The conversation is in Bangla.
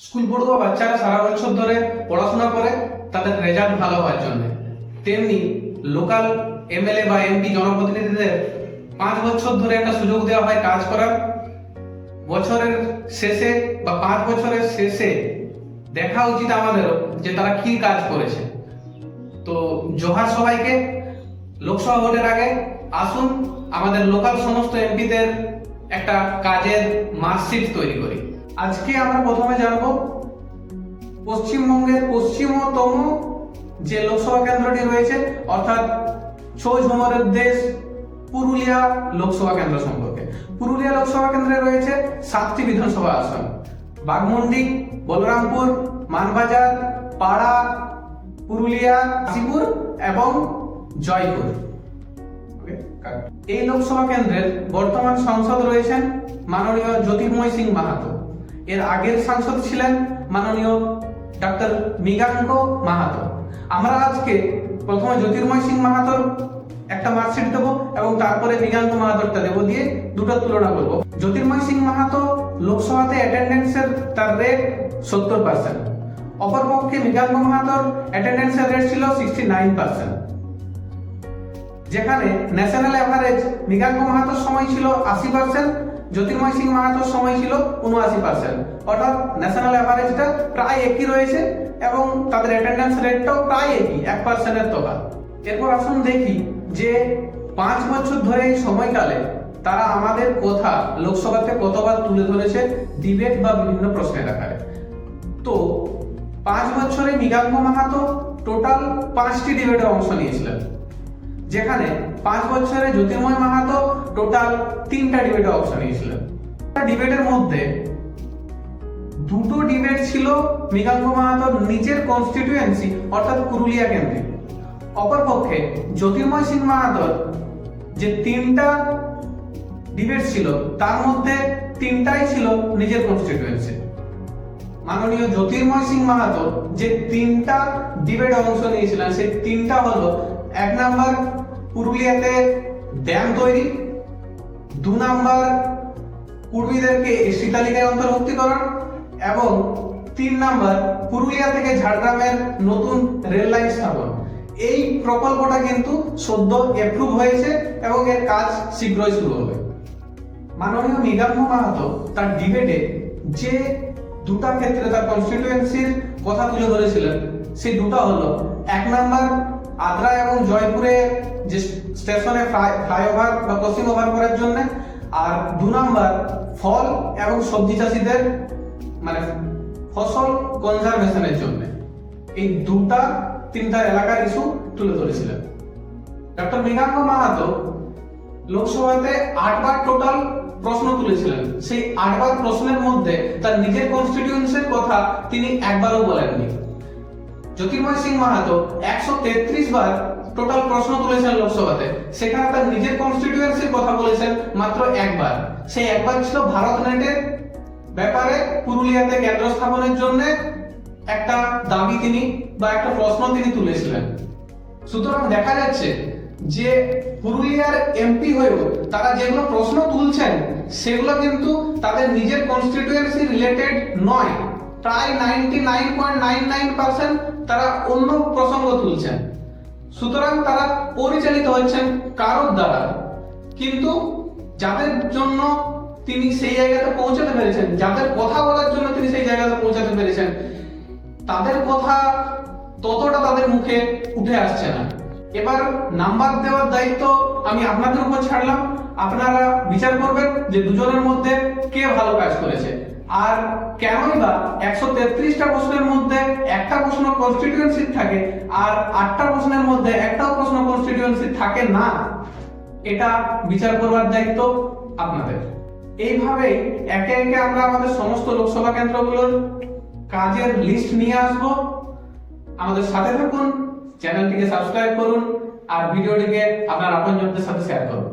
স্কুল পড়ুয়া বাচ্চারা সারা বছর ধরে পড়াশোনা করে তাদের রেজাল্ট ভালো হওয়ার জন্য, তেমনি লোকাল এমএলএ বা এমপি জনপ্রতিনিধিদের 5 বছর ধরে একটা সুযোগ দেওয়া হয় কাজ করার। বছরের শেষে বা 5 বছরের শেষে দেখা উচিত আমাদেরও যে তারা কি কাজ করেছে। তো জোহার সবাইকে। লোকসভা ভোটের আগে আসুন আমাদের লোকাল সমস্ত এমপিদের একটা কাজের মার্কশিট তৈরি করি। আজকে আমরা প্রথমে জানবো পশ্চিমবঙ্গের পশ্চিমতম যে লোকসভা কেন্দ্রটি রয়েছে, অর্থাৎ ছৌ ঝুমরের দেশ পুরুলিয়া লোকসভা কেন্দ্র সম্পর্কে। পুরুলিয়া লোকসভা কেন্দ্রে রয়েছে 7টি বিধানসভা আসন: বাঘমুন্ডি, বলরামপুর, মানবাজার, পাড়া, পুরুলিয়া, কাশীপুর এবং জয়পুর। এই লোকসভা কেন্দ্রের বর্তমান সাংসদ রয়েছেন মাননীয় জ্যোতির্ময় সিং মাহাতো। এর আগের সাংসদ ছিলেন মাননীয় ডক্টর মৃগাঙ্ক মাহাতো। আমরা আজকে প্রথমে জ্যোতির্ময় সিং মাহাতোর একটা মার্কশিট দেবো এবং তারপরে মৃগাঙ্ক মাহাতোরটা দেবো, দিয়ে দুটো তুলনা করবো। জ্যোতির্ময় সিং মাহাতো লোকসভাতে অ্যাটেন্ডেন্সের তার রেট 70%, অপরপক্ষে মৃগাঙ্ক মাহাতোর অ্যাটেন্ডেন্সের রেট ছিল 69%। যেখানে ন্যাশনাল অ্যাভারেজ মৃগাঙ্ক মাহাতোর সময় ছিল 80%, জ্যোতির্ময় সিং মাহাতোর সময় ছিল 79%। অর্থাৎ ন্যাশনাল অ্যাভারেজটা প্রায় একই রয়েছে এবং তাদের অ্যাটেন্ডেন্স রেটটাও প্রায় একই, 1%-এর তফাৎ। এরপর আসুন দেখি যে 5 বছর ধরে এই সময়কালে তারা আমাদের কথা লোকসভাতে কতবার তুলে ধরেছে ডিবেট বা বিভিন্ন প্রশ্নের আকারে। তো 5 বছরে মৃগাঙ্ক মাহাতো টোটাল 5টি ডিবেটে অংশ নিয়েছিলেন, যেখানে 5 বছরে জ্যোতির্ময় মাহাতো টোটাল 3টা ডিবেটে অংশ নিয়েছিলেন। ডিবেটের মধ্যে 2টো ডিবেট ছিল মৃগাঙ্ক মাহাতোর নিজের কনস্টিটিউয়েন্সি অর্থাৎ পুরুলিয়া কেন্দ্রে। অপরপক্ষে জ্যোতির্ময় সিং মাহাতোর যে 3টা ডিবেট ছিল তার মধ্যে 3টাই ছিল নিজের কনস্টিটিউয়েন্সি। মাননীয় জ্যোতির্ময় সিং মাহাতো যে 3টা ডিবেটে অংশ নিয়েছিলেন সেই 3টা হলো: 1 নাম্বার পুরুলিয়াতে ড্যাম তৈরি, 2 নাম্বার কুর্মীদেরকে এসটি তালিকায় অন্তর্ভুক্তিকরণ এবং 3 নাম্বার পুরুলিয়া থেকে ঝাড়গ্রামের নতুন রেল লাইন স্থাপন। এই প্রকল্পটা কিন্তু সদ্য অ্যাপ্রুভ হয়েছে এবং এর কাজ শীঘ্রই শুরু হবে। মাননীয় মৃগাঙ্ক মাহাতো তার ডিবেটে যে 2টা ক্ষেত্রে তার কনস্টিটিউয়েন্সির কথা তুলে ধরেছিলেন সেই 2টা হলো: 1 নাম্বার আদ্রা এবং জয়পুরে যে স্টেশনে ফ্লাইওভার বা ক্রসিং ওভার করার জন্য, আর 2 নাম্বার ফল এবং সবজি চাষীদের মানে ফসল কনজারভেশনের জন্য। এই 3টা এলাকার ইস্যু তুলে ধরেছিলেন। ডক্টর মৃগাঙ্ক মাহাতো লোকসভাতে 8 বার টোটাল প্রশ্ন তুলেছিলেন। সেই 8 বার প্রশ্নের মধ্যে তার নিজের কনস্টিটিউয়েন্সির কথা তিনি একবারও বলেননি। জ্যোতির্ময় সিং মাহাতো 133 বার টোটাল প্রশ্ন তুলেছেন লোকসভাতে, সেখানে তার নিজের কনস্টিটিউয়েন্সির কথা বলেছেন মাত্র একবার। সেই একবার ছিল ভারত নেটের ব্যাপারে পুরুলিয়াতে কেন্দ্র স্থাপনের জন্য একটা দাবি তিনি বা একটা প্রশ্ন তিনি তুলেছিলেন। সুতরাং দেখা যাচ্ছে যে পুরুলিয়ার এমপি হয়েও তারা যেগুলো প্রশ্ন তুলছেন সেগুলো কিন্তু তাদের নিজের কনস্টিটিউয়েন্সি রিলেটেড নয়। প্রায় 99.99% তারা অন্য প্রসঙ্গ তুলছেন। সুতরাং তারা পরিচালিত হচ্ছেন কারোর দ্বারা, কিন্তু যাদের জন্য তিনি সেই জায়গাতে পৌঁছাতে পেরেছেন, যাদের কথা বলার জন্য তিনি সেই জায়গাতে পৌঁছাতে পেরেছেন, তাদের কথা ততটা তাদের মুখে উঠে আসছে না। এবার নাম্বার দেওয়ার দায়িত্ব আমি আপনাদের উপর ছাড়লাম। আপনারা বিচার করবেন যে দুজনের মধ্যে কে ভালো কাজ করেছে। আর কেনই বা 133টা প্রশ্নের মধ্যে একটা প্রশ্ন কনস্টিটিউয়েন্সি থাকে আর 8টা প্রশ্নের মধ্যে একটাও প্রশ্ন কনস্টিটিউয়েন্সি থাকে না, এটা বিচার করবার দায়িত্ব আপনাদের। এইভাবে একে একে আমরা আমাদের সমস্ত লোকসভা কেন্দ্রগুলোর কাজের লিস্ট নিয়ে আসবো। আমাদের সাথে থাকুন, চ্যানেলটিকে সাবস্ক্রাইব করুন আর ভিডিওটিকে আপনার আপনজনদের সাথে শেয়ার করুন।